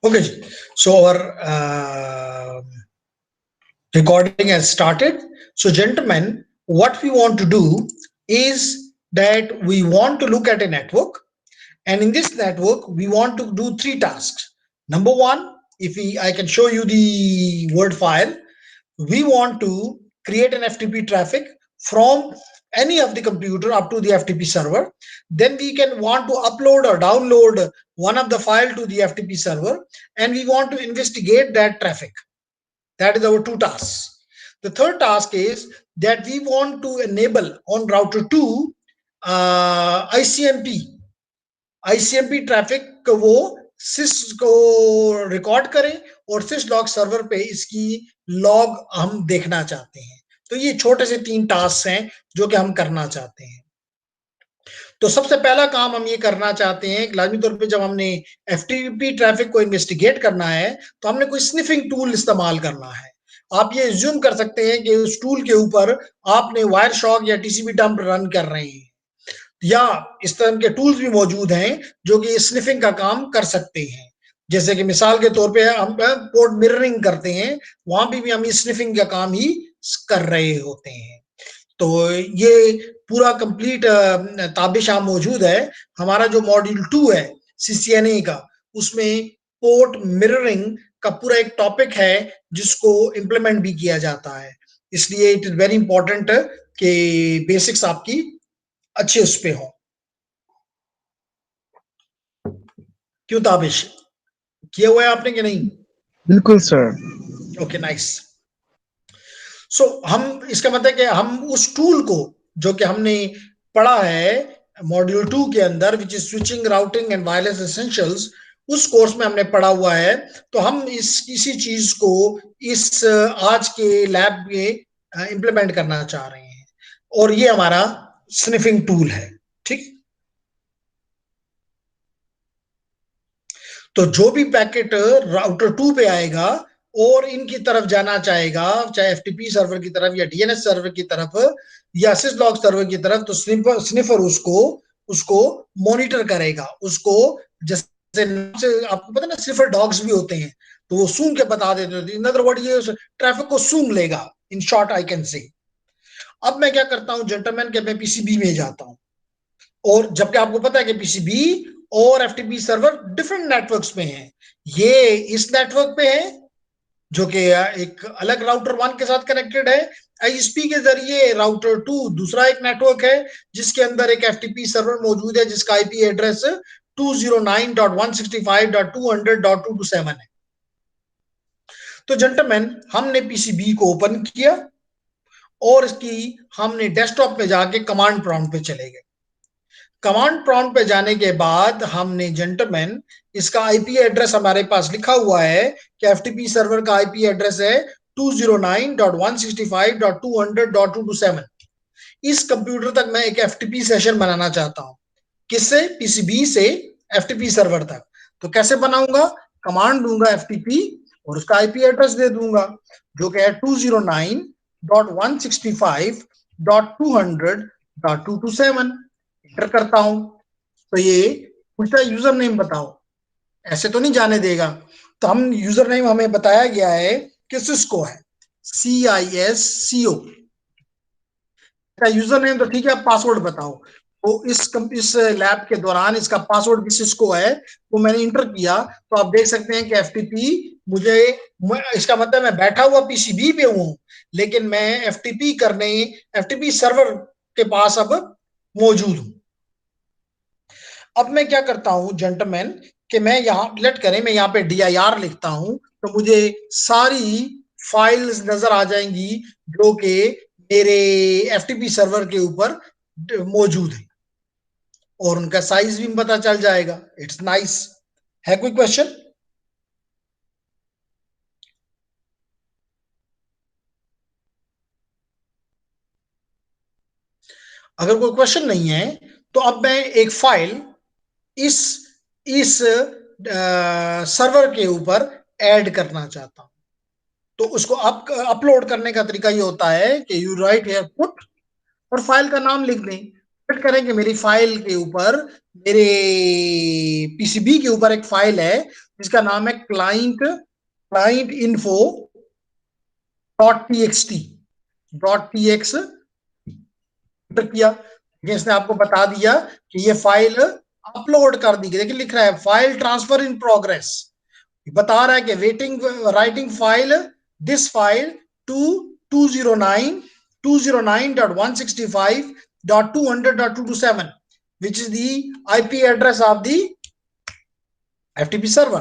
Okay, so our recording has started. So, gentlemen, what we want to do is that we want to look at a network, and in this network, we want to do three tasks. Number one, I can show you the Word file. We want to create an FTP traffic from any of the computer up to the FTP server. Then we can want to upload or download one of the file to the FTP server, and we want to investigate that traffic. That is our two tasks. The third task is that we want to enable on router 2 ICMP traffic को वो सिस को record करें और सिस log server पे इसकी log हम देखना चाहते हैं। तो ये छोटे से 3 टास्क हैं जो कि हम करना चाहते हैं। तो सबसे पहला काम हम ये करना चाहते हैं, लाजमी तौर पे जब हमने एफटीपी ट्रैफिक को इन्वेस्टिगेट करना है तो हमने कोई स्निफिंग टूल इस्तेमाल करना है। आप ये ज्यूम कर सकते हैं कि उस टूल के ऊपर आपने वायर शॉक या टीसीपी डंप रन कर रहे हैं, या इस तरह के टूल्स भी मौजूद हैं जो कि स्निफिंग का काम कर सकते हैं। जैसे कि मिसाल के तौर पे हम पोर्ट मिररिंग करते हैं, वहां भी हम स्निफिंग का काम ही कर रहे होते हैं। तो ये पूरा कंप्लीट ताबिशा मौजूद है। हमारा जो मॉड्यूल 2 है सीसीएनए का, उसमें पोर्ट मिररिंग का पूरा एक टॉपिक है जिसको इम्प्लीमेंट भी किया जाता है। इसलिए इट इज वेरी इंपॉर्टेंट कि बेसिक्स आपकी अच्छे उस पे हो। क्यों ताबिश, किया हुआ है आपने कि नहीं? बिल्कुल सर। Okay, nice. सो हम इसका मतलब कि हम उस टूल को जो कि हमने पढ़ा है मॉड्यूल 2 के अंदर, which is switching routing and wireless essentials, उस कोर्स में हमने पढ़ा हुआ है। तो हम इसी चीज को इस आज के लैब में इंप्लीमेंट करना चाह रहे हैं, और ये हमारा स्निफिंग टूल है। ठीक, तो जो भी पैकेट राउटर 2 पे आएगा और इनकी तरफ जाना चाहेगा, चाहे एफटीपी सर्वर की तरफ या डीएनएस सर्वर की तरफ या सिसलॉग सर्वर की तरफ, तो स्निफर उसको मॉनिटर करेगा। उसको जैसे आपको पता है ना, स्निफर डॉग्स भी होते हैं, तो वो सूंघ के बता देते हैं। इन अदर वर्ड ये ट्रैफिक को सूंघ लेगा, in short I can say. अब मैं क्या करता हूं जेंटलमैन, के मैं पीसीबी में जाता हूं, और जबकि आपको पता है कि पीसीबी और एफटीपी सर्वर डिफरेंट नेटवर्क्स में है। ये इस नेटवर्क पे है जो कि एक अलग राउटर 1 के साथ कनेक्टेड है। आईएसपी के जरिए राउटर 2 दूसरा एक नेटवर्क है जिसके अंदर एक एफटीपी सर्वर मौजूद है जिसका आईपी एड्रेस 209.165.200.227 है। तो जेंटलमैन, हमने पीसीबी को ओपन किया और इसकी हमने डेस्कटॉप पे जाके कमांड प्रॉम्प्ट पे चले गए। कमांड प्रॉम्प्ट पे जाने के बाद हमने जेंटलमैन इसका आईपी एड्रेस हमारे पास लिखा हुआ है कि एफटीपी सर्वर का आईपी एड्रेस है 209.165.200.227। इस कंप्यूटर तक मैं एक एफटीपी सेशन बनाना चाहता हूं। किससे? पीसीबी से एफटीपी सर्वर तक। तो कैसे बनाऊंगा? कमांड दूंगा एफटीपी और उसका आईपी एड्रेस दे दूंगा जो कि है 209.165.200.227। एंटर करता हूं तो ये पूछता है यूजर नेम बताओ। ऐसे तो नहीं जाने देगा, तो हम यूजर नेम हमें बताया गया है कि सिस्को है, CISCO यूजर नेम। तो ठीक है, पासवर्ड बताओ। तो इस लैब के दौरान इसका पासवर्ड भी सिस्को है, तो मैंने इंटर किया। तो आप देख सकते हैं कि एफटीपी मुझे, इसका मतलब मैं बैठा हुआ पीसीबी पे हूं, लेकिन मैं एफटीपी सर्वर के पास अब मौजूद हूं। अब मैं क्या करता हूं जेंटलमैन, कि मैं यहाँ लेट करें, मैं यहाँ पे DIR लिखता हूं तो मुझे सारी फाइल्स नजर आ जाएंगी जो कि मेरे एफटीपी सर्वर के ऊपर मौजूद है, और उनका साइज भी पता चल जाएगा। It's nice. है कोई क्वेश्चन? अगर कोई क्वेश्चन नहीं है तो अब मैं एक फाइल इस सर्वर के ऊपर ऐड करना चाहता हूं। तो उसको अपलोड करने का तरीका ये होता है कि यू राइट हियर पुट और फाइल का नाम लिख दें। फिर करें कि मेरी फाइल के ऊपर, मेरे पीसीबी के ऊपर एक फाइल है इसका नाम है क्लाइंट इन्फो .txt किया। इसने आपको बता दिया कि ये फाइल अपलोड कर दी गई। देखिए लिख रहा है फाइल ट्रांसफर इन प्रोग्रेस, बता रहा है कि waiting writing file this file to 209.165.200.227 which is the IP address of the FTP server.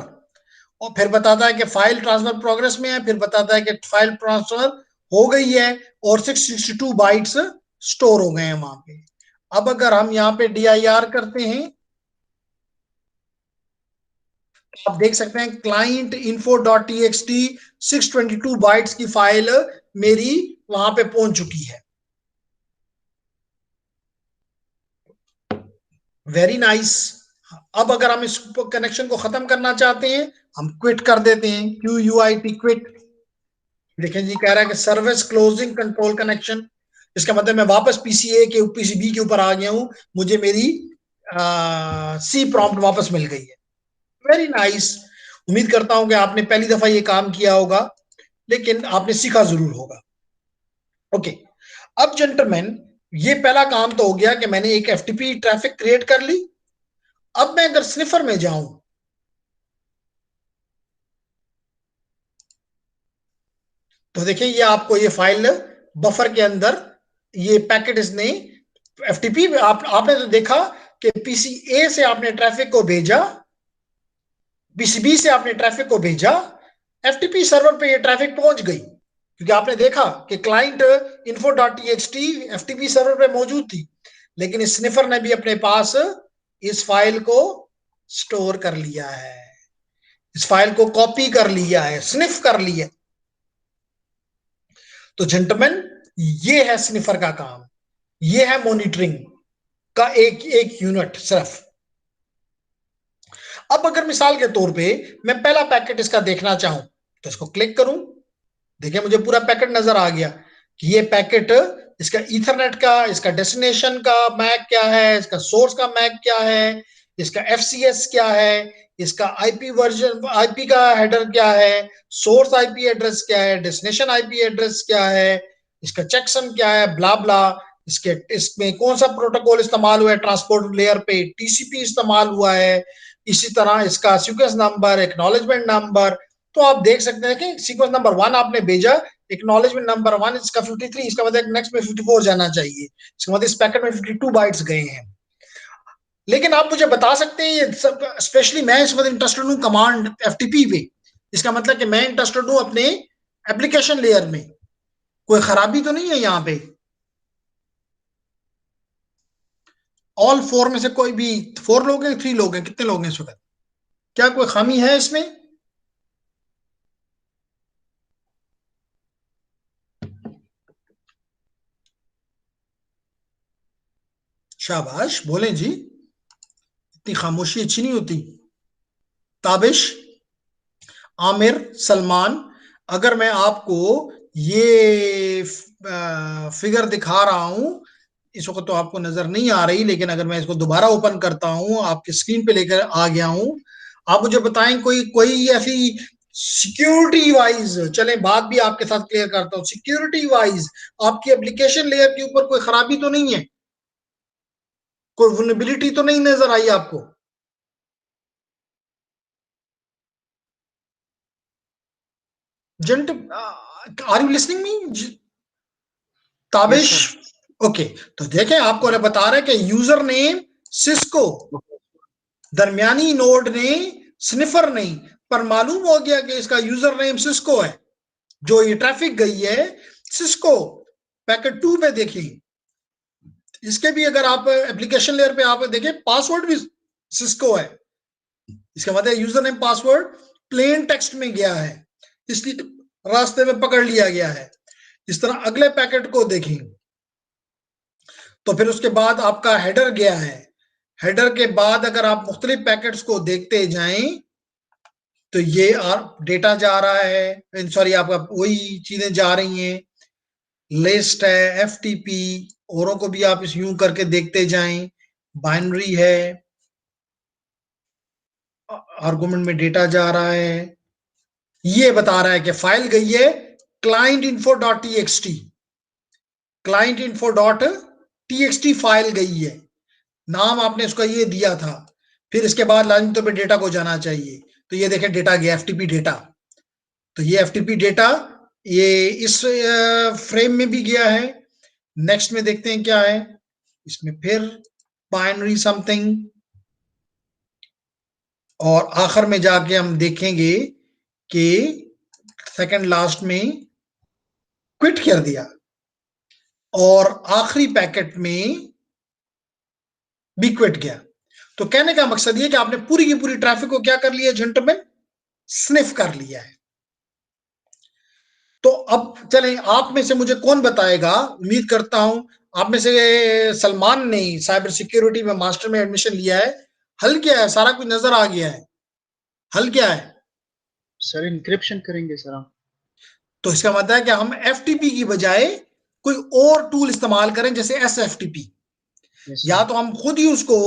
और फिर बताता है कि फाइल ट्रांसफर प्रोग्रेस में है, फिर बताता है कि फाइल ट्रांसफर हो गई है और 662 बाइट्स स्टोर हो गए हैं वहां पे। अब अगर हम यहाँ पे DIR करते हैं, आप देख सकते हैं क्लाइंट इन्फो .txt 622 बाइट्स की फाइल मेरी वहां पे पहुंच चुकी है। Very nice. अब अगर हम इस कनेक्शन को खत्म करना चाहते हैं, हम क्विट कर देते हैं, QUIT क्विट। देखें जी, कह रहा है कि सर्विस क्लोजिंग कंट्रोल कनेक्शन, इसका मतलब मैं वापस PCB के ऊपर आ गया हूं, मुझे मेरी C प्रॉम्प्ट वापस मिल गई है। Very nice. उम्मीद करता हूं कि आपने पहली दफा ये काम किया होगा, लेकिन आपने सीखा जरूर होगा। ओके, अब जेंटलमैन, ये पहला काम तो हो गया कि मैंने एक FTP ट्रैफिक क्रिएट कर ली। अब मैं अगर स्निफर में जाऊं, तो देखिए ये आपको ये फाइल बफर के अंदर ये पैकेट इसने FTP आपने तो देखा कि PCA से आपने ट्रैफिक को भेजा, PCB से आपने ट्रैफिक को भेजा, FTP सर्वर पे ये ट्रैफिक पहुंच गई, क्योंकि आपने देखा कि क्लाइंट info.txt FTP सर्वर पे मौजूद थी। लेकिन इस स्निफर ने भी अपने पास इस फाइल को स्टोर कर लिया है, इस फाइल को कॉपी कर लिया है, स्निफ कर लिया। तो जेंटलमैन, ये है स्निफर का काम, ये है मॉनिटरिंग का एक एक यूनिट सिर्फ। अब अगर मिसाल के तौर पे मैं पहला पैकेट इसका देखना चाहूं, तो इसको क्लिक करूं, देखिए मुझे पूरा पैकेट नजर आ गया कि ये पैकेट इसका ईथरनेट का, इसका डेस्टिनेशन का मैक क्या है, इसका सोर्स का मैक क्या है, इसका FCS क्या है, इसका IP वर्जन, IP का हेडर क्या है, सोर्स IP एड्रेस क्या है, डेस्टिनेशन IP एड्रेस क्या है, इसका चेकसम क्या है, ब्ला ब्ला। इसके इसमें कौन सा प्रोटोकॉल इस्तेमाल हुआ है, ट्रांसपोर्ट लेयर पे TCP इस्तेमाल हुआ है, इसी तरह इसका सीक्वेंस नंबर, एक्नॉलेजमेंट नंबर। तो आप देख सकते हैं कि सीक्वेंस नंबर 1 आपने भेजा, एक्नॉलेजमेंट नंबर 1 इसका 53, इसका मतलब नेक्स्ट में 54 जाना चाहिए, इसका मतलब इस पैकेट में 52 बाइट्स गए हैं। लेकिन आप मुझे बता सकते हैं ये सब, स्पेशली मैं इस वक्त इंटरेस्टेड हूं कमांड FTP पे, इसका मतलब कि मैं इंटरेस्टेड हूं अपने एप्लीकेशन लेयर में, कोई खराबी तो नहीं है यहाँ पे? ऑल 4 में से कोई भी 4 लोग हैं, 3 लोग हैं, कितने लोग हैं इस वक्त? क्या कोई खामी है इसमें? शाबाश, बोलें जी, इतनी खामोशी अच्छी नहीं होती। ताबिश, आमिर, सलमान, अगर मैं आपको ये फिगर दिखा रहा हूं, इस वक्त तो आपको नजर नहीं आ रही, लेकिन अगर मैं इसको दोबारा ओपन करता हूं, आपके स्क्रीन पे लेकर आ गया हूं, आप मुझे बताएं कोई कोई ऐसी सिक्योरिटी वाइज, चले बात भी आपके साथ क्लियर करता हूं, सिक्योरिटी वाइज आपकी एप्लीकेशन लेयर के ऊपर कोई खराबी तो नहीं है, कोई वल्नरेबिलिटी तो नहीं नजर आई आपको? Gent, are you listening me Yes, Tabish? sir. Okay, तो देखें आपको बता रहा है कि यूजर नेम सिस्को, दरमियानी नोड ने स्निफर नहीं, पर मालूम हो गया कि इसका यूजर नेम सिस्को है, जो ये ट्रैफिक गई है सिस्को पैकेट 2 पे। देखिए इसके भी अगर आप एप्लीकेशन लेयर पे आप देखें, पासवर्ड भी सिस्को है, इसका मतलब user name password plain text में गया है, इसलिए रास्ते में पकड़ लिया गया है। इस तरह अगले पैकेट को देखें, तो फिर उसके बाद आपका हेडर गया है, हेडर के बाद अगर आप मुख्तलिफ पैकेट्स को देखते जाएं, तो ये डेटा जा रहा है, सॉरी आपका वही चीजें जा रही हैं, लिस्ट है, FTP, औरों को भी आप इस यूं करके देखते जाएं, बाइनरी है, आर्गुमेंट में डेटा जा रहा है, ये बता रहा है कि फाइल गई है client info dot T x T, client info dot T x T file गई है, नाम आपने उसका ये दिया था। फिर इसके बाद लाइन तो पे डेटा को जाना चाहिए, तो ये देखें डेटा गया एफटीपी डेटा, तो ये एफटीपी डेटा ये इस फ्रेम में भी गया है। नेक्स्ट में देखते हैं क्या है इसमें, फिर बाइनरी समथिंग, और आखिर में जाके हम देखेंगे कि सेकंड लास्ट में क्विट कर दिया, और आखिरी पैकेट में भी क्विट गया। तो कहने का मकसद ये कि आपने पूरी की पूरी ट्रैफिक को क्या कर लिया जेंटलमैन, स्निफ कर लिया है। तो अब चलें, आप में से मुझे कौन बताएगा, उम्मीद करता हूं आप में से सलमान ने साइबर सिक्योरिटी में मास्टर में एडमिशन लिया है, हल क्या है, सारा कुछ नजर आ गया है, हल क्या है सर? इंक्रिप्शन करेंगे सर हम। तो इसका मतलब है कि हम एफटीपी की बजाय कोई और टूल इस्तेमाल करें जैसे S F T P, yes या सर। तो हम खुद ही उसको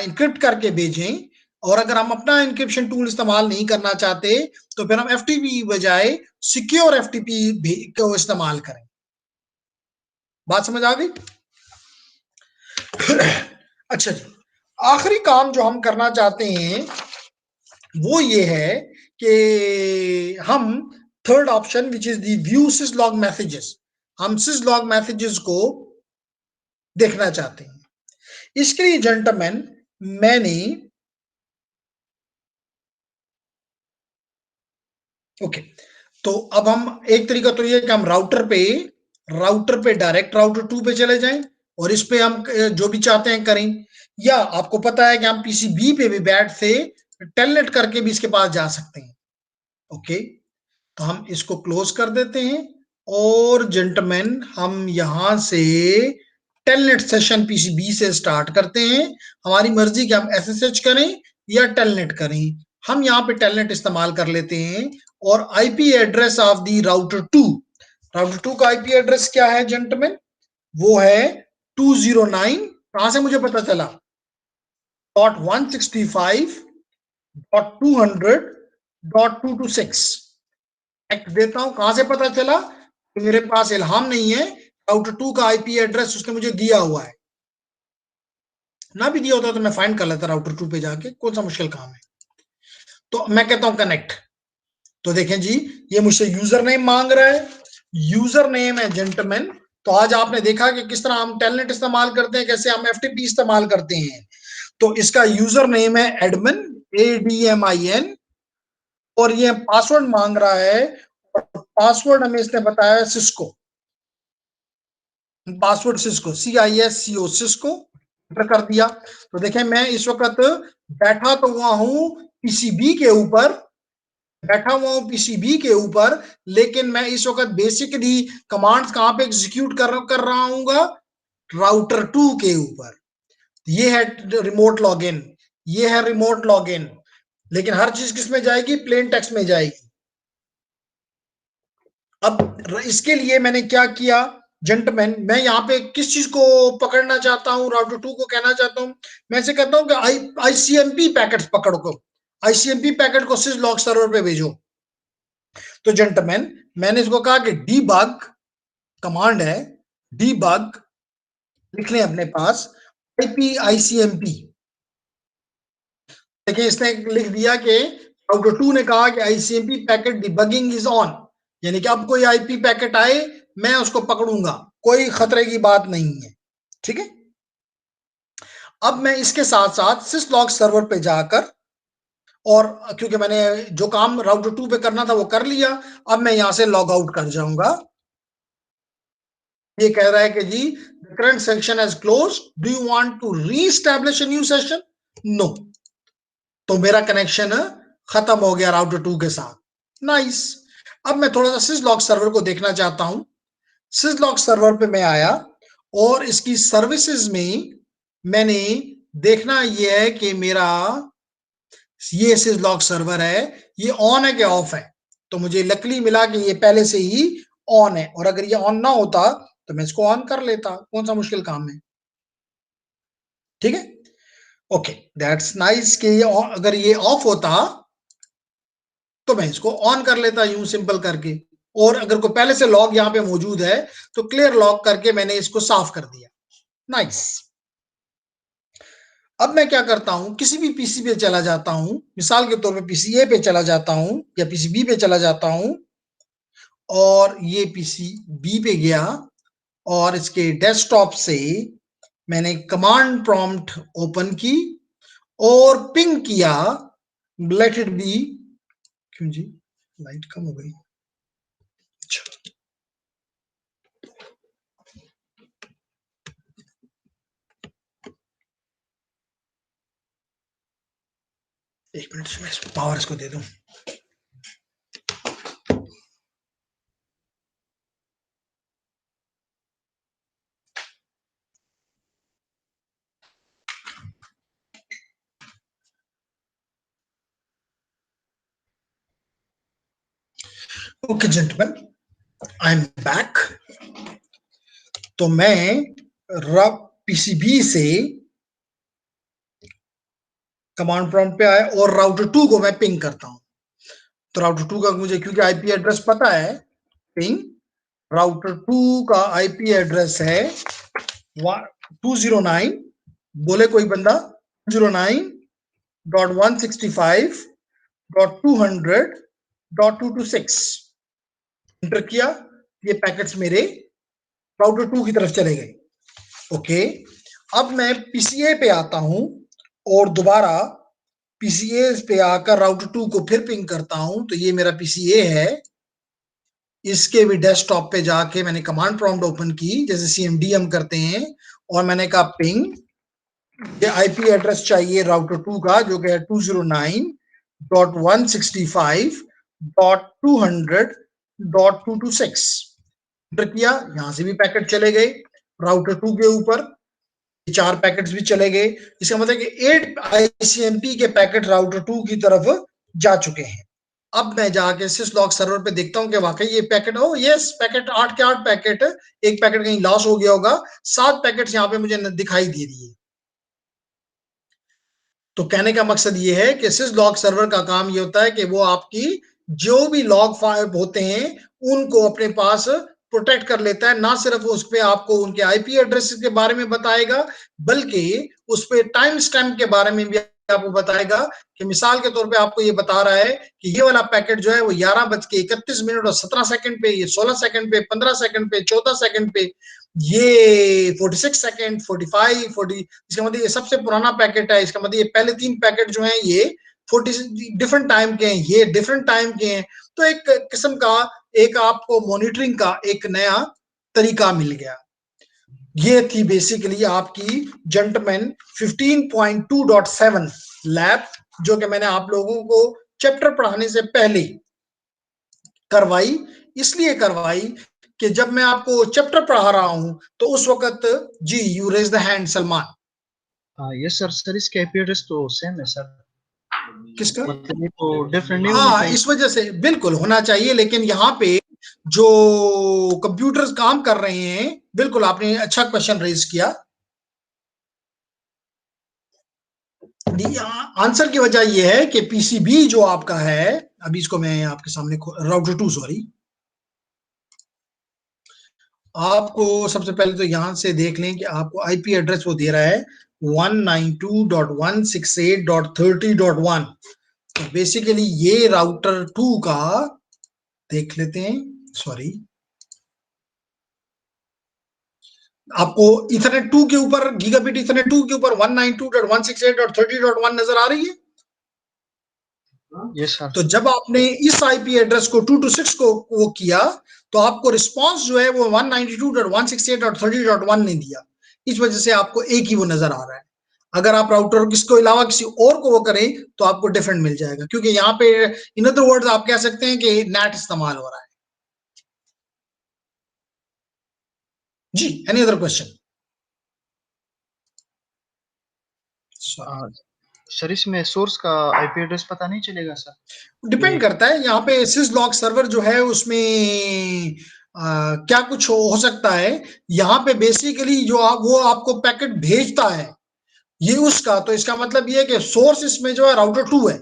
इंक्रिप्ट करके भेजें, और अगर हम अपना इंक्रिप्शन टूल इस्तेमाल नहीं करना चाहते तो फिर हम एफटीपी की बजाय सिक्योर एफटीपी को इस्तेमाल करें। बात समझ आ गई? अच्छा जी, आखिरी काम जो हम करना चाहते हैं वो ये है कि हम third option which is the view syslog messages, हम सिसलॉग मैसेजेस को देखना चाहते हैं। इसके लिए जेंटलमैन मैंने ओके, तो अब हम एक तरीका तो ये कि हम राउटर पे डायरेक्ट राउटर 2 पे चले जाएं और इस पे हम जो भी चाहते हैं करें, या आपको पता है कि हम पीसीबी पे भी बैठ से टेलनेट करके भी इसके पास जा सकते हैं। ओके, तो हम इसको क्लोज कर देते हैं, और जेंटलमैन हम यहां से टेलनेट सेशन पीसीबी से स्टार्ट करते हैं। हमारी मर्जी कि हम एसएसएच करें या टेलनेट करें, हम यहाँ पे टेलनेट इस्तेमाल कर लेते हैं। और IP address of the router two का आईपी एड्रेस क्या है जेंटलमैन, वो है 209, कहां से मुझे पता चला, .165.200.226 देता हूं, कहां से पता चला, तो मेरे पास इल्हाम नहीं है, राउटर 2 का आईपी एड्रेस उसने मुझे दिया हुआ है, ना भी दिया होता तो मैं फाइंड कर लेता राउटर 2 पे जाके, कौन सा मुश्किल काम है। तो मैं कहता हूं कनेक्ट, तो देखें जी ये मुझसे यूजर नेम मांग रहा है, यूजर नेम है जेंटलमैन। तो आज आपने देखा कि किस तरह हम टेलनेट इस्तेमाल करते हैं, कैसे हम एफटीपी इस्तेमाल करते हैं। तो इसका यूजर नेम है एडमिन, ADMIN, और ये पासवर्ड मांग रहा है, और पासवर्ड हमें इसने बताया Cisco, password Cisco CISCO Cisco, enter कर दिया। तो देखें मैं इस वक्त बैठा तो हुआ हूं पीसीबी के ऊपर, लेकिन मैं इस वक्त बेसिकली कमांड्स कहां पे एग्जीक्यूट कर रहा हूँ, राउटर 2 के ऊपर। ये है रिमोट लॉगिन, ये है रिमोट लॉगिन, लेकिन हर चीज किस में जाएगी, प्लेन टेक्स्ट में जाएगी। अब इसके लिए मैंने क्या किया जेंटलमैन, मैं यहाँ पे किस चीज को पकड़ना चाहता हूँ, राउटर 2 को कहना चाहता हूँ, मैं इसे कहता हूँ कि आईसीएमपी पैकेट पकड़ को, आईसीएमपी पैकेट को सिस लॉग सर्वर पे भेजो। तो जेंटलमैन मैंने इसको कहा कि डीबग कमांड है, डीबग लिख लें अपने पास, आईपी आईसीएमपी, देखिए इसने लिख दिया कि राउटर 2 ने कहा कि ICMP packet debugging is on, यानी कि अब कोई आईपी पैकेट आए मैं उसको पकड़ूंगा, कोई खतरे की बात नहीं है। ठीक है, अब मैं इसके साथ साथ सिसलॉग सर्वर पे जाकर, और क्योंकि मैंने जो काम राउटर 2 पे करना था वो कर लिया, अब मैं यहां से लॉग आउट कर जाऊंगा। ये कह रहा है कि जी current session has close, do you want to reestablish a new session, no, तो मेरा कनेक्शन खत्म हो गया राउटर 2 के साथ। नाइस, अब मैं थोड़ा सा सिसलॉग सर्वर को देखना चाहता हूं। सिसलॉग सर्वर पे मैं आया, और इसकी सर्विसेज में मैंने देखना यह है कि मेरा ये सिसलॉग सर्वर है, ये ऑन है कि ऑफ है। तो मुझे लकली मिला कि ये पहले से ही ऑन है, और अगर ये ऑन ना होता तो मैं इसको ऑन कर लेता, कौन सा मुश्किल काम है। ठीक है, ओके, दैट्स नाइस कि ये अगर ये ऑफ होता तो मैं इसको ऑन कर लेता यूं सिंपल करके, और अगर को पहले से लॉग यहाँ पे मौजूद है तो क्लियर लॉग करके मैंने इसको साफ कर दिया। नाइस। अब मैं क्या करता हूं, किसी भी पीसी पे चला जाता हूं, मिसाल के तौर पे पीसी ए पे चला जाता हूं या पीसी बी पे चला जाता हूं, और ये पीसी बी पे गया और इसके डेस्कटॉप से मैंने कमांड प्रॉम्प्ट ओपन की और पिंग किया लेट इट बी, क्यों जी लाइट कम हो गई, अच्छा एक मिनट मैं पावर इसको दे दूं। Okay gentleman, I am back. तो मैं पीसीबी से कमांड प्रॉम्प्ट पे आया और राउटर 2 को मैं पिंग करता हूं। तो राउटर 2 का मुझे क्योंकि आईपी एड्रेस पता है, पिंग राउटर 2 का आईपी एड्रेस है 209, बोले कोई बंदा 209.165.200.226 एंटर किया, ये पैकेट्स मेरे राउटर 2 की तरफ चले गए। ओके, अब मैं पीसीए पे आता हूं और दोबारा पीसीए पे आकर राउटर 2 को फिर पिंग करता हूं, तो ये मेरा पीसीए है। इसके भी डेस्कटॉप पे जाके मैंने कमांड प्रॉम्प्ट ओपन की जैसे सीएमडी हम करते हैं, और मैंने कहा पिंग, ये आईपी एड्रेस चाहिए राउटर 2 का जो कि है 209.165.200.226 एंटर किया। यहां से भी पैकेट चले गए राउटर 2 के ऊपर, 4 पैकेट्स भी चले गए। इसका मतलब कि 8 आईसीएमपी के पैकेट राउटर 2 की तरफ जा चुके हैं। अब मैं जाके सिसलॉग सर्वर पे देखता हूं कि वाकई ये पैकेट, ओ यस पैकेट 8 के 8 पैकेट, एक पैकेट कहीं लॉस हो गया होगा, 7 पैकेट्स यहाँ पे मुझे दिखाई दे रही है। तो कहने का मकसद ये है कि सिसलॉग सर्वर का काम ये होता है कि वो आपकी जो भी लॉग फाइल होते हैं उनको अपने पास प्रोटेक्ट कर लेता है, ना सिर्फ उस पे आपको उनके आईपी एड्रेस के बारे में बताएगा, बल्कि उस पे टाइम स्टैम्प के बारे में भी आपको बताएगा। कि मिसाल के तौर पे आपको ये बता रहा है कि ये वाला पैकेट जो है वो 11:31 और 17 सेकंड पे, ये 16 सेकंड पे, 15 सेकंड पे, 14 सेकंड पे, ये 46 सेकंड, 45, 40, इसका मतलब ये सबसे पुराना पैकेट है। इसका मतलब ये पहले 3 पैकेट जो हैं ये 40 डिफरेंट टाइम के हैं, ये डिफरेंट टाइम के हैं। तो एक किस्म का एक आपको मॉनिटरिंग का एक नया तरीका मिल गया। ये थी बेसिकली आपकी जेंटलमैन 15.2.7 लैब, जो कि मैंने आप लोगों को चैप्टर पढ़ाने से पहले करवाई। इसलिए करवाई कि जब मैं आपको चैप्टर पढ़ा रहा हूं तो उस वक्त, जी you raise the hand Salman. Yes sir, sir इसके आईपी एड्रेस तो सेम है सर, किसका? मतलब ये तो डिफरेंट नहीं होना हाँ, चाहिए। इस वजह से बिल्कुल होना चाहिए, लेकिन यहाँ पे जो कंप्यूटर्स काम कर रहे हैं, बिल्कुल आपने अच्छा क्वेश्चन रेज किया। आंसर की वजह यह है कि पीसीबी जो आपका है, अभी इसको मैं आपके सामने, राउटर 2 सॉरी, आपको सबसे पहले तो यहां से देख लें कि आपको आईपी एड्रेस वो दे रहा है 192.168.30.1। तो बेसिकली ये राउटर 2 का देख लेते हैं, सॉरी, आपको इथरनेट 2 के ऊपर, गीगाबिट इथरनेट 2 के ऊपर 192.168.30.1 नजर आ रही है। Yes sir. तो जब आपने इस आईपी एड्रेस को 226 को वो किया, तो आपको रिस्पांस जो है वो 192.168.30.1 ने दिया। इस वजह से आपको एक ही वो नजर आ रहा है। अगर आप राउटर किसको अलावा किसी और को वो करें तो आपको डिफरेंट मिल जाएगा, क्योंकि यहाँ पे इन अदर वर्ड्स आप कह सकते हैं कि नेट इस्तेमाल हो रहा है। जी, एनी अदर क्वेश्चन? सर इसमें सोर्स का आईपी एड्रेस पता नहीं चलेगा सर? डिपेंड करता है, यहाँ पे सिसलॉग सर्वर जो है उसमें क्या कुछ हो सकता है। यहाँ पे बेसिकली जो वो आपको पैकेट भेजता है, ये उसका, तो इसका मतलब ये है कि सोर्स इसमें जो है राउटर 2 है।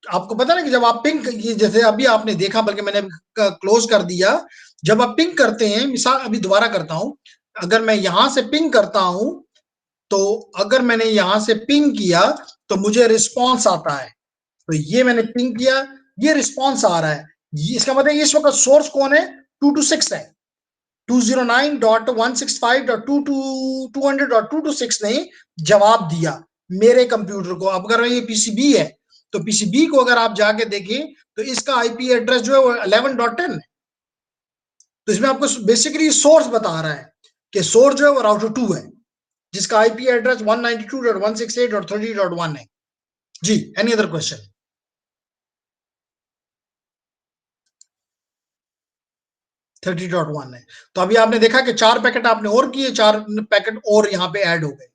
आपको पता ना कि जब आप पिंग, ये जैसे अभी आपने देखा, बल्कि मैंने क्लोज कर दिया, जब आप पिंग करते हैं, मिसाल अभी दोबारा करता हूं, अगर मैं यहां से पिंग करता हूं, तो अगर मैंने यहां से पिंग किया तो मुझे रिस्पॉन्स आता है, तो ये मैंने पिंग किया, ये रिस्पॉन्स आ रहा है, इसका मतलब इस वक्त सोर्स कौन है, 226 है। 209.165.200.226 ने जवाब दिया मेरे कंप्यूटर को। अब अगर ये पीसीबी है, तो पीसीबी को अगर आप जाके देखें तो इसका आईपी एड्रेस जो है वो 11.10 है। तो इसमें आपको बेसिकली सोर्स बता रहा है कि सोर्स जो है वो राउटर 2 है, जिसका आईपी एड्रेस 192.168.30.1 है। जी, एनी अदर क्वेश्चन? 30.1 है। तो अभी आपने देखा कि 4 पैकेट आपने और किए, 4 पैकेट और यहाँ पे ऐड हो गए।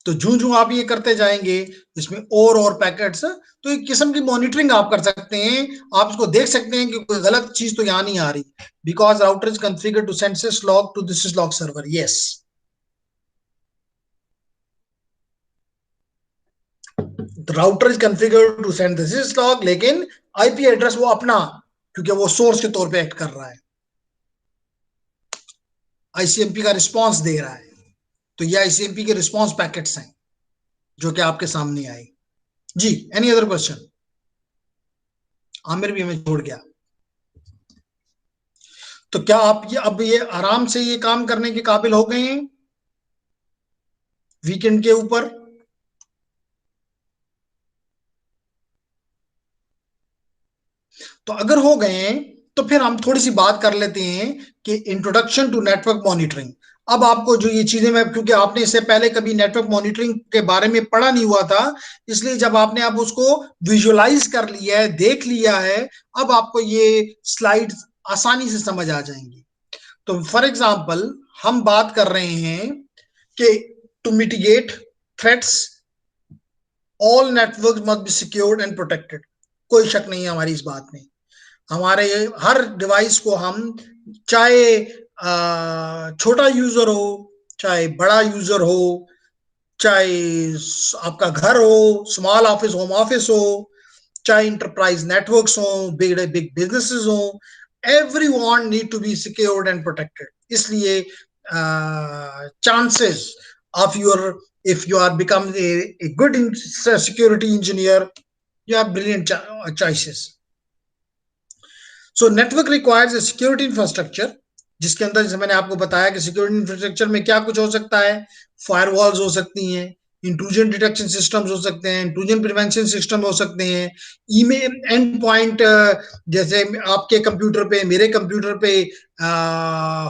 तो जूं आप ये करते जाएंगे इसमें और पैकेट्स, तो एक किस्म की मॉनिटरिंग आप कर सकते हैं। आप इसको देख सकते हैं कि कोई गलत चीज तो यहाँ नहीं आ रही, because router is configured to send syslog to this is log server. Yes, router is configured to send this is log, लेकिन आईपी एड्रेस वो अपना, क्योंकि वो सोर्स के तौर पे एक्ट कर रहा है, आईसीएमपी का रिस्पॉन्स दे रहा है। तो ये आईसीएमपी के रिस्पॉन्स पैकेट्स हैं जो कि आपके सामने आए। जी, एनी अदर क्वेश्चन? आमिर भी हमें छोड़ गया। तो क्या आप ये अब ये आराम से ये काम करने के काबिल हो गए हैं वीकेंड के ऊपर? तो अगर हो गए हैं तो फिर हम थोड़ी सी बात कर लेते हैं कि इंट्रोडक्शन टू नेटवर्क मॉनिटरिंग। अब आपको जो ये चीजें, मैं क्योंकि आपने इससे पहले कभी नेटवर्क मॉनिटरिंग के बारे में पढ़ा नहीं हुआ था, इसलिए जब आपने अब उसको विजुअलाइज कर लिया है, देख लिया है, अब आपको ये स्लाइड्स आसानी से समझ आ जाएंगी। तो फॉर एग्जाम्पल हम बात कर रहे हैं कि to mitigate threats all network must be secured and protected. कोई शक नहीं है हमारी इस बात में। हमारे हर डिवाइस को हम, चाहे छोटा यूजर हो, चाहे बड़ा यूजर हो, चाहे आपका घर हो, स्मॉल ऑफिस, होम ऑफिस हो, चाहे इंटरप्राइज नेटवर्क्स हो, बिग बिग बिजनेसेस हो, every one need to be secured and protected. इसलिए chances of your, if you are become a good security engineer, you have brilliant choices. So network requires a security infrastructure, जिसके अंदर, जैसे मैंने आपको बताया कि security infrastructure में क्या कुछ हो सकता है, फायरवॉल्स हो सकती हैं, इंट्रूजन डिटेक्शन सिस्टम्स हो सकते हैं, इंट्रूजन प्रिवेंशन सिस्टम हो सकते हैं, ईमेल एंड पॉइंट, जैसे आपके कंप्यूटर पे, मेरे कंप्यूटर पे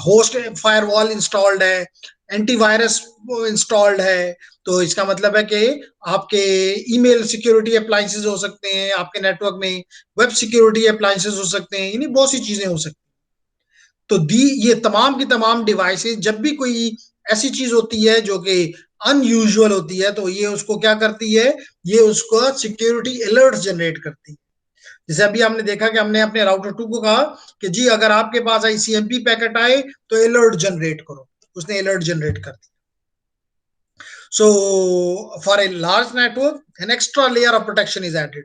होस्ट फायरवॉल इंस्टॉल्ड है, एंटीवायरस इंस्टॉल्ड है। तो इसका मतलब है कि आपके ईमेल सिक्योरिटी अप्लायंसेस हो सकते हैं आपके नेटवर्क में, वेब सिक्योरिटी अप्लायंसेस हो सकते हैं, यानी बहुत सी चीजें हो सकती हैं। तो दी ये तमाम की तमाम डिवाइसेस, जब भी कोई ऐसी चीज होती है जो कि अनयूजुअल होती है, तो ये उसको क्या करती है, ये उसको सिक्योरिटी अलर्ट जनरेट करती है। जैसे अभी हमने देखा कि हमने अपने राउटर 2 को कहा कि जी अगर आपके पास आईसीएमपी पैकेट आए तो अलर्ट जनरेट करो, उसने अलर्ट जनरेट कर दिया। So for a large network an extra layer of protection is added.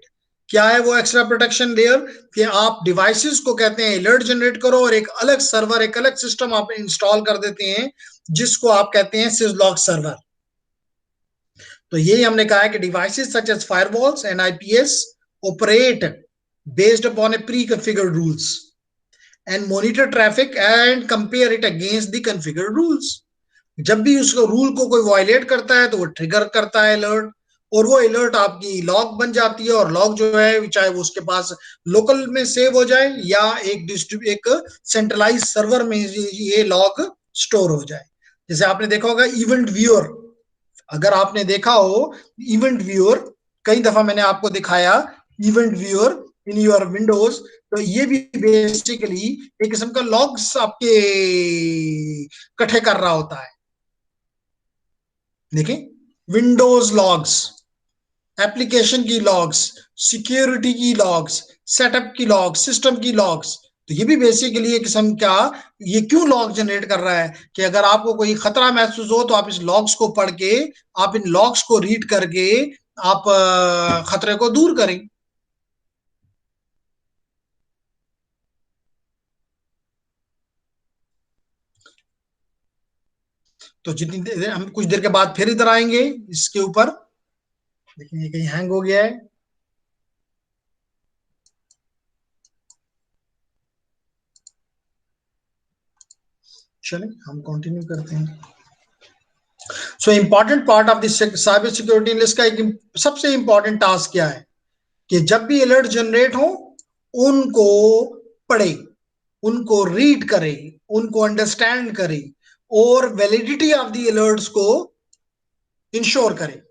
क्या है वो एक्स्ट्रा प्रोटेक्शन लेयर? कि आप डिवाइसेस को कहते हैं अलर्ट जनरेट करो, और एक अलग सर्वर, एक अलग सिस्टम आप इंस्टॉल कर देते हैं जिसको आप कहते हैं सिसलॉग सर्वर। तो यही हमने कहा है कि devices such as firewalls and IPS operate based upon a pre-configured rules and monitor traffic and compare it against the configured rules. जब भी उस रूल को कोई वायलेट करता है तो वो ट्रिगर करता है अलर्ट, और वो अलर्ट आपकी लॉग बन जाती है, और लॉग जो है चाहे वो उसके पास लोकल में सेव हो जाए या एक सेंट्रलाइज सर्वर में ये लॉग स्टोर हो जाए। जैसे आपने देखा होगा इवेंट व्यूअर, अगर आपने देखा हो इवेंट व्यूअर, कई दफा मैंने आपको दिखाया event viewer in your Windows, तो ये भी बेसिकली एक किस्म का लॉग्स आपके इकट्ठे कर रहा होता है। देखिए, विंडोज लॉग्स, एप्लीकेशन की लॉग्स, सिक्योरिटी की लॉग्स, सेटअप की लॉग्स, सिस्टम की लॉग्स, तो ये भी बेसिकली एक किस्म का, ये क्यों लॉग जनरेट कर रहा है कि अगर आपको कोई खतरा महसूस हो तो आप इस लॉग्स को पढ़ के, आप इन लॉग्स को रीड करके आप खतरे को दूर करें। तो जितनी देर, हम कुछ देर के बाद फिर इधर आएंगे इसके ऊपर। लेकिन ये कहीं हैंग हो गया है। चलें हम कंटिन्यू करते हैं। So important part of this cyber security analyst का एक सबसे इंपॉर्टेंट टास्क क्या है कि जब भी अलर्ट जनरेट हो उनको पढ़े, उनको रीड करे, उनको अंडरस्टैंड करे और वैलिडिटी ऑफ द अलर्ट्स को इंश्योर करे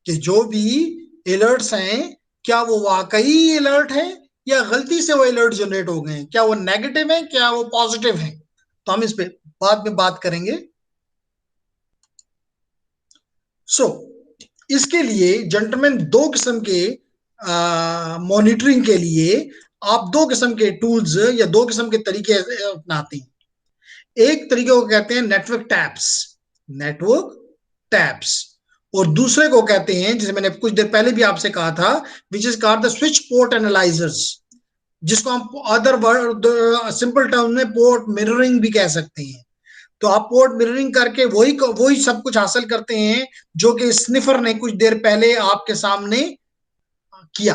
कि जो भी अलर्ट्स हैं क्या वो वाकई अलर्ट है या गलती से वो अलर्ट जनरेट हो गए हैं, क्या वो नेगेटिव है क्या वो पॉजिटिव है। तो हम इस पे बाद में बात करेंगे। सो इसके लिए जेंटलमैन दो किस्म के मॉनिटरिंग के लिए आप दो किस्म के टूल्स या दो किस्म के तरीके अपनाते हैं। एक तरीके को कहते हैं नेटवर्क टैप्स, नेटवर्क टैप्स, और दूसरे को कहते हैं जिसे मैंने कुछ देर पहले भी आपसे कहा था, which is called the switch port analysers, जिसको हम अदर वर्ड सिंपल टर्म में पोर्ट मिररिंग भी कह सकते हैं। तो आप पोर्ट मिररिंग करके वही वही सब कुछ हासिल करते हैं जो कि स्निफर ने कुछ देर पहले आपके सामने किया।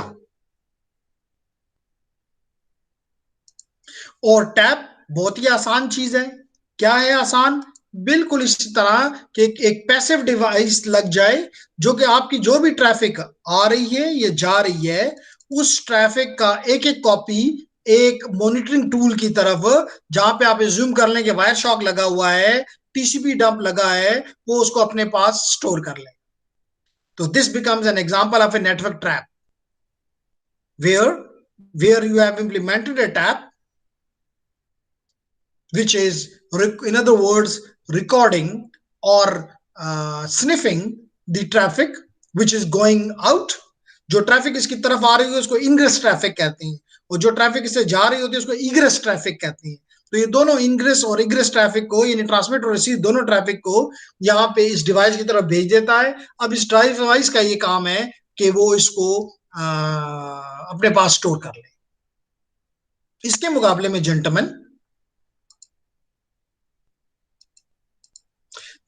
और टैप बहुत ही आसान चीज है। क्या है आसान? बिल्कुल इसी तरह कि एक पैसिव डिवाइस लग जाए जो कि आपकी जो भी ट्रैफिक आ रही है या जा रही है उस ट्रैफिक का एक एक कॉपी एक मॉनिटरिंग टूल की तरफ, जहां पे आप एज्यूम कर लें कि वायर शॉक लगा हुआ है, टीसीपी डंप लगा है, वो उसको अपने पास स्टोर कर ले। तो this becomes an example of a network trap where where you have implemented a tap which is, in other words, recording or sniffing the traffic which is going out। जो traffic इसकी तरफ आ रही है उसको ingress traffic कहते हैं, और जो ट्रैफिक इससे जा रही होती है उसको इग्रेस ट्रैफिक कहते हैं। तो ये दोनों इनग्रेस और इग्रेस ट्रैफिक को, यानी ट्रांसमिट और रिसीव दोनों ट्रैफिक को यहाँ पे इस डिवाइस की तरफ भेज देता है। अब इस डिवाइस का ये काम है कि वो इसको अपने पास स्टोर कर ले। इसके मुकाबले में जेंटलमैन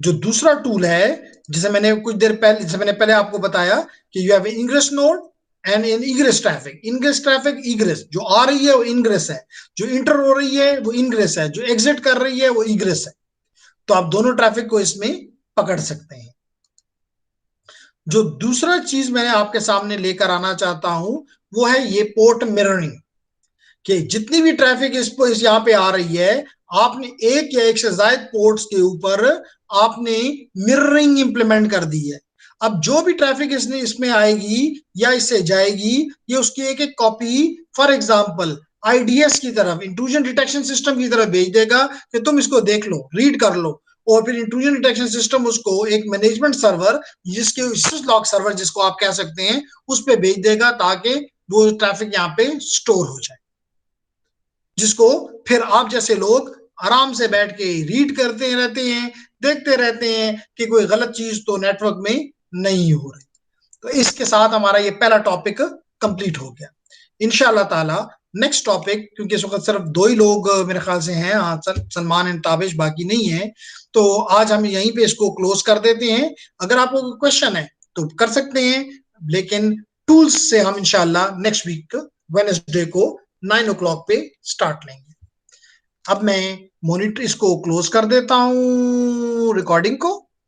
जो दूसरा टूल है, जिसे मैंने कुछ देर पहले, जिसे मैंने पहले आपको बताया कि you have ingress node and in egress traffic. Ingress traffic, egress जो आ रही है वो इनग्रेस है, जो इंटर हो रही है वो इनग्रेस है, जो एग्जिट कर रही है वो इग्रेस है। तो आप दोनों ट्रैफिक को इसमें पकड़ सकते हैं। जो दूसरा चीज मैंने आपके सामने लेकर आना चाहता हूं वो है ये पोर्ट मिररिंग, कि जितनी भी ट्रैफिक इस यहाँ पे आ रही है आपने एक या एक से ज्यादा पोर्ट्स के ऊपर आपने मिररिंग इंप्लीमेंट कर दी है। अब जो भी ट्रैफिक इसमें आएगी या इससे जाएगी, ये उसकी एक एक कॉपी फॉर एग्जांपल आईडीएस की तरफ, इंट्रूजन डिटेक्शन सिस्टम की तरफ भेज देगा कि तुम इसको देख लो, रीड कर लो, और फिर इंट्रूजन डिटेक्शन सिस्टम उसको एक मैनेजमेंट सर्वर, जिसके लॉग सर्वर जिसको आप कह सकते हैं, उस पर भेज देगा ताकि वो ट्रैफिक यहाँ पे स्टोर हो जाए, जिसको फिर आप जैसे लोग आराम से बैठ के रीड करते रहते हैं, देखते रहते हैं कि कोई गलत चीज तो नेटवर्क में नहीं हो रही। तो इसके साथ हमारा ये पहला टॉपिक कंप्लीट हो गया। इंशाल्लाह ताला नेक्स्ट टॉपिक, क्योंकि इस वक्त सिर्फ दो ही लोग मेरे ख्याल से हैं, सलमान एंड ताबिश, बाकी नहीं है, तो आज हम यहीं पे इसको क्लोज कर देते हैं। अगर आपको कोई क्वेश्चन है तो कर सकते हैं, लेकिन टूल्स से हम इंशाल्लाह नेक्स्ट वीक वेडनेसडे को 9 o'clock पे स्टार्ट लेंगे। अब मैं मॉनिटर इसको क्लोज कर देता हूं रिकॉर्डिंग को।